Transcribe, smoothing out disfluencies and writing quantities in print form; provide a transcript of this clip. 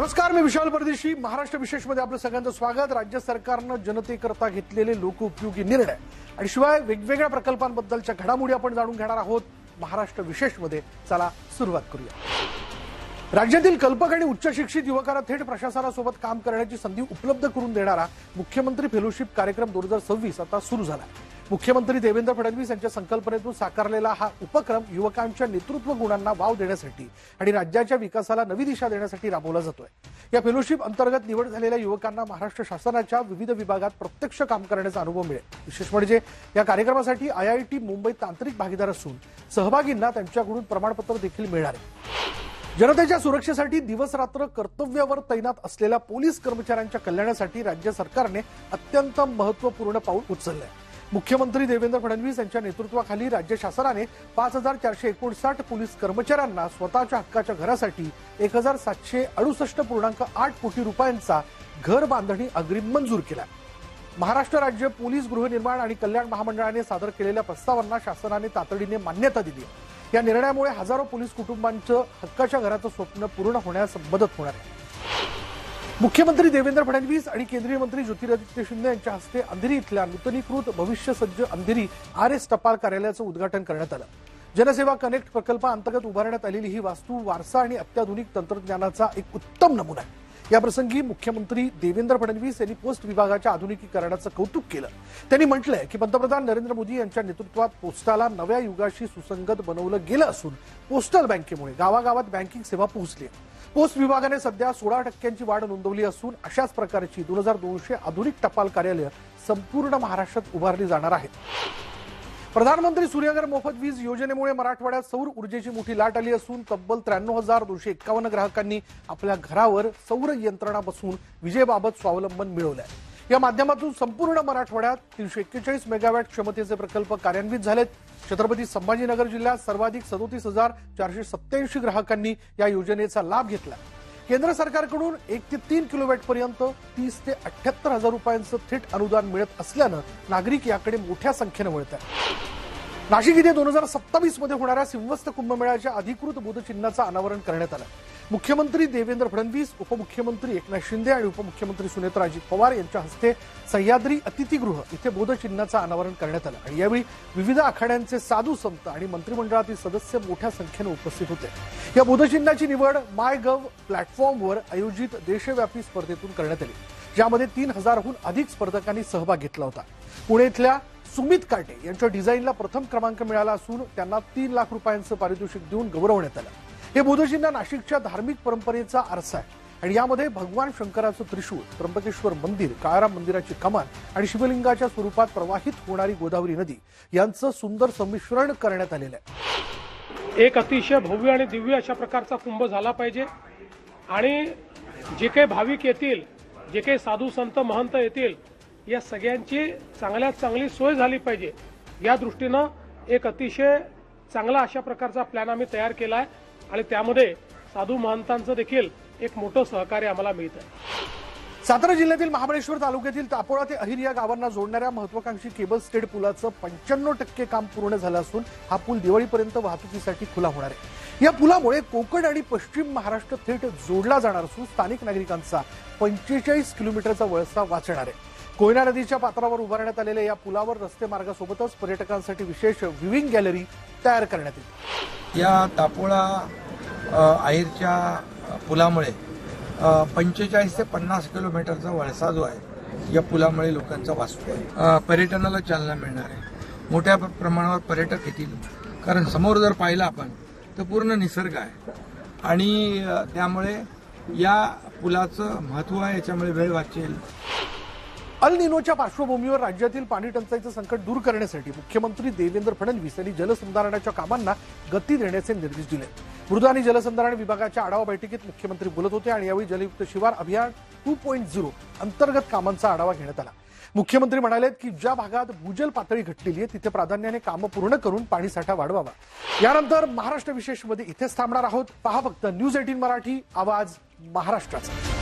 नमस्कार, मी विशाल परदेशी. महाराष्ट्र विशेषमध्ये आपलं सगळ्यांचं स्वागत. राज्य सरकारनं जनतेकरता घेतलेले लोकउपयोगी निर्णय आणि शिवाय वेगवेगळ्या प्रकल्पांबद्दलच्या घडामोडी आपण जाणून घेणार आहोत महाराष्ट्र विशेषमध्ये. चला सुरुवात करूया. राज्यातील कल्पक आणि उच्च शिक्षित युवकांना थेट प्रशासनासोबत काम करण्याची संधी उपलब्ध करून देणारा मुख्यमंत्री फेलोशिप कार्यक्रम 2026 आता सुरू झाला. मुख्यमंत्री देवेंद्र फडणवीस यांच्या संकल्पनेतून साकारलेला हा उपक्रम युवकांच्या नेतृत्व गुणांना वाव देण्यासाठी आणि राज्याच्या विकासाला नवी दिशा देण्यासाठी राबवला जातोय. या फेलोशिप अंतर्गत निवड झालेल्या युवकांना महाराष्ट्र शासनाच्या विविध विभागात प्रत्यक्ष काम करण्याचा अनुभव मिळेल. विशेष म्हणजे या कार्यक्रमासाठी IIT मुंबई तांत्रिक भागीदार असून सहभागींना त्यांच्याकडून प्रमाणपत्र देखील मिळणार आहे. जनतेच्या सुरक्षेसाठी दिवस रात्र कर्तव्यावर तैनात असलेल्या पोलीस कर्मचाऱ्यांच्या कल्याणासाठी राज्य सरकारने अत्यंत महत्त्वपूर्ण पाऊल उचललंय. मुख्यमंत्री देवेंद्र फडणवीस यांच्या नेतृत्वाखाली राज्य शासनाने 5459 पोलीस कर्मचाऱ्यांना स्वतःच्या हक्काच्या घरासाठी 1768.8 कोटी रुपयांचा घर बांधणी अग्रिम मंजूर केला. महाराष्ट्र राज्य पोलीस गृहनिर्माण आणि कल्याण महामंडळाने सादर केलेल्या प्रस्तावांना शासनाने तातडीने मान्यता दिली. या निर्णयामुळे हजारो पोलीस कुटुंबांचं हक्काच्या घराचं स्वप्न पूर्ण होण्यास मदत होणार आहे. मुख्यमंत्री देवेंद्र फडणवीस आणि केंद्रीय मंत्री ज्योतिरादित्य शिंदे यांच्या हस्ते अंधेरी इथल्या नूतनीकृत भविष्यसज्ज अंधेरी RS टपाल कार्यालयाचं उद्घाटन करण्यात आलं. जनसेवा कनेक्ट प्रकल्पाअंतर्गत उभारण्यात आलेली ही वास्तू वारसा आणि अत्याधुनिक तंत्रज्ञानाचा एक उत्तम नमुना आहे. याप्रसंगी मुख्यमंत्री देवेंद्र फडणवीस यांनी पोस्ट विभागाच्या आधुनिकीकरणाचं कौतुक केलं. त्यांनी म्हटलंय की पंतप्रधान नरेंद्र मोदी यांच्या नेतृत्वात पोस्टाला नव्या युगाशी सुसंगत बनवलं गेलं असून पोस्टल बँकेमुळे गावागावात बँकिंग सेवा पोहोचली आहे. पोस्ट विभागाने सध्या 16% वाढ नोंदवली असून अशाच प्रकारची 2200 आधुनिक टपाल कार्यालय संपूर्ण महाराष्ट्रात उभारली जाणार आहेत. प्रधानमंत्री सूर्यघर मोफत वीज योजनेमुळे मराठवाड्यात सौर ऊर्जेची मोठी लाट आली असून तब्बल 93,251 ग्राहकांनी आपल्या घरावर सौर यंत्रणा बसवून विजेबाबत स्वावलंबन मिळवलंय. या माध्यमातून संपूर्ण मराठवाड्यात 341 मेगावॅट क्षमतेचे प्रकल्प कार्यान्वित झालेत. छत्रपती संभाजीनगर जिल्ह्यात सर्वाधिक 37,487 ग्राहकांनी या योजनेचा लाभ घेतला. केंद्र सरकारकडून 1 ते 3 किलोवॅट पर्यंत 30 ते 78,000 रुपयांचं थेट अनुदान मिळत असल्यानं नागरिक याकडे मोठ्या संख्येनं वळत आहेत. नाशिक इथे 2027 मध्ये होणाऱ्या सिंहस्थ कुंभमेळ्याच्या अधिकृत बोधचिन्हाचं अनावरण करण्यात आलं. मुख्यमंत्री देवेंद्र फडणवीस, उपमुख्यमंत्री एकनाथ शिंदे आणि उपमुख्यमंत्री सुनेत्रा अजित पवार यांच्या हस्ते सह्याद्री अतिथीगृह इथे बोधचिन्हाचं अनावरण करण्यात आलं आणि यावेळी विविध आखाड्यांचे साधू संत आणि मंत्रिमंडळातील सदस्य मोठ्या संख्येनं उपस्थित होते. या बोधचिन्हाची निवड MyGov प्लॅटफॉर्मवर आयोजित देशव्यापी स्पर्धेतून करण्यात आली, ज्यामध्ये 3000हून अधिक स्पर्धकांनी सहभाग घेतला होता. पुणे इथल्या सुमित काटे यांच्या डिझाईनला प्रथम क्रमांक मिळाला असून त्यांना 3 लाख रुपयांचं पारितोषिक देऊन गौरवण्यात आलं. हे बोधचिन्ह नाशिकच्या धार्मिक परंपरेचा आरसा आहे आणि यामध्ये भगवान शंकराचं त्रिशूळ, त्र्यंबकेश्वर मंदिर, काळाराम मंदिराची कमान आणि शिवलिंगाच्या स्वरूपात प्रवाहित होणारी गोदावरी नदी यांचं सुंदर संमिश्रण करण्यात आलेलं आहे. एक अतिशय भव्य आणि दिव्य अशा प्रकारचा कुंभ झाला पाहिजे आणि जे काही भाविक येतील, जे काही साधू संत महंत येतील, या सगळ्यांची चांगल्यात चांगली सोय झाली पाहिजे. या दृष्टीनं एक अतिशय चांगला अशा प्रकारचा प्लॅन आम्ही तयार केला आहे आणि त्यामध्ये साधू महंतांचं देखील एक मोठं सहकार्य आम्हाला मिळत आहे. सातारा जिल्ह्यातील महाबळेश्वर तालुक्यातील तापोळा ते अहिर या गावांना जोडणाऱ्या महत्वाकांक्षी केबल स्टेड पुलाचं 95% काम पूर्ण झालं असून हा पूल दिवाळीपर्यंत वाहतुकीसाठी खुला होणार आहे. या पुलामुळे कोकण आणि पश्चिम महाराष्ट्र थेट जोडला जाणार असून स्थानिक नागरिकांचा 45 किलोमीटरचा वळसा वाचणार आहे. कोयना नदीच्या पात्रावर उभारण्यात आलेल्या या पुलावर रस्ते मार्गासोबतच पर्यटकांसाठी विशेष व्ह्यूइंग गॅलरी तयार करण्यात येईल. या तापोळा अहिरच्या पुलामुळे 45 ते 50 किलोमीटरचा वळसा जो आहे या पुलामुळे लोकांचा वाचतो. पर्यटनाला चालना मिळणार आहे. मोठ्या प्रमाणावर पर्यटक येतील, कारण समोर जर पाहिलं आपण तर पूर्ण निसर्ग आहे आणि त्यामुळे या पुलाचं महत्त्व आहे. याच्यामुळे वेळ वाचेल. अल निनोच्या पार्श्वभूमीवर राज्यातील पाणी टंचाईचं संकट दूर करण्यासाठी मुख्यमंत्री देवेंद्र फडणवीस यांनी जलसंधारणाच्या कामांना गती देण्याचे निर्देश दिले. मृद आणि जलसंधारण विभागाच्या आढावा बैठकीत मुख्यमंत्री बोलत होते आणि यावेळी जलयुक्त शिवार अभियान 2.0 अंतर्गत कामांचा आढावा घेण्यात आला. मुख्यमंत्री म्हणाले की ज्या भागात भूजल पातळी घटलेली आहे तिथे प्राधान्याने कामं पूर्ण करून पाणीसाठा वाढवावा. यानंतर महाराष्ट्र विशेषमध्ये इथेच थांबणार आहोत. पहा फक्त न्यूज 18 मराठी, आवाज महाराष्ट्राचा.